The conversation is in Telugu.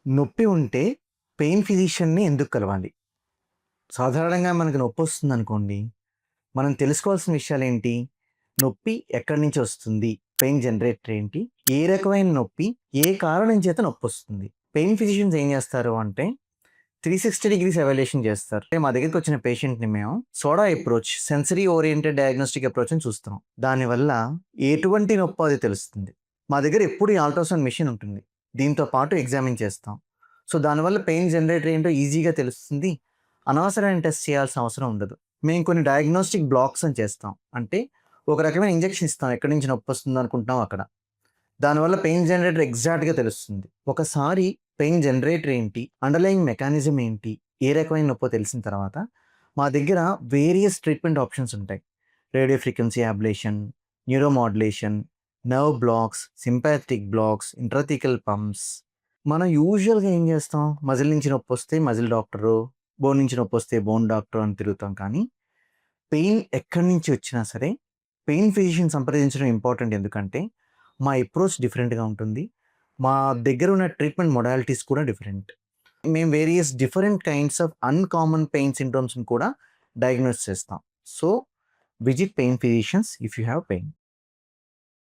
నొప్పి ఉంటే పెయిన్ ఫిజిషియన్‌ని ఎందుకు కలవాలి? సాధారణంగా మనకు నొప్పొస్తుందనుకోండి, మనం తెలుసుకోవాల్సిన విషయాలేంటి? నొప్పి ఎక్కడి నుంచి వస్తుంది? పెయిన్ జనరేటర్ ఏంటి? ఏ రకమైన నొప్పి? ఏ కారణం చేత నొప్పొస్తుంది? పెయిన్ ఫిజిషియన్స్ ఏం చేస్తారు అంటే 360 డిగ్రీస్ ఎవాల్యుయేషన్ చేస్తారు. అంటే మా దగ్గరికొచ్చిన పేషెంట్‌ని మేము soda approach, sensory oriented diagnostic approach అని చూస్తున్నాం. దానివల్ల ఎటువంటి నొప్పో అది తెలుస్తుంది. మా దగ్గర ఎప్పుడు ఈ అల్ట్రాసౌండ్ మెషిన్ ఉంటుంది. దీంతో పాటు ఎగ్జామిన్ చేస్తాం. సో, దానివల్ల పెయిన్ జనరేటర్ ఏంటో ఈజీగా తెలుస్తుంది. అనవసరమైన టెస్ట్ చేయాల్సిన అవసరం ఉండదు. మేము కొన్ని డయాగ్నోస్టిక్ బ్లాక్స్ అని చేస్తాం. అంటే ఒక రకమైన ఇంజెక్షన్ ఇస్తాం. ఎక్కడి నుంచి నొప్పొస్తుందో అనుకుంటున్నామో అక్కడ. దానివల్ల పెయిన్ జనరేటర్ ఎగ్జాక్ట్‌గా తెలుస్తుంది. ఒకసారి పెయిన్ జనరేటర్ ఏంటి? అండర్‌లయింగ్ మెకానిజం ఏంటి? ఏ రకమైన నొప్పో తెలిసిన తర్వాత, మా దగ్గర వేరియస్ ట్రీట్మెంట్ ఆప్షన్స్ ఉంటాయి. Radio frequency ablation, neuro modulation, nerve blocks, sympathetic blocks, ఇంట్రాథికల్ pumps. మనం యూజువల్‌గా ఏం చేస్తాం? మజిల్ నుంచి నొప్పొస్తే మజిల్ డాక్టరు, బోన్ నుంచి నొప్పొస్తే బోన్ డాక్టర్ అని తిరుగుతాం. కానీ పెయిన్ ఎక్కడి నుంచి వచ్చినా సరే, పెయిన్ ఫిజిషియన్ సంప్రదించడం ఇంపార్టెంట్. ఎందుకంటే, మా అప్రోచ్ డిఫరెంట్‌గా ఉంటుంది. మా దగ్గర ఉన్న ట్రీట్మెంట్ మొడాలిటీస్ కూడా డిఫరెంట్. మేము various different kinds of uncommon pain సింప్టమ్స్‌ని కూడా డయాగ్నోస్ చేస్తాం. So, visit pain physicians if you have pain.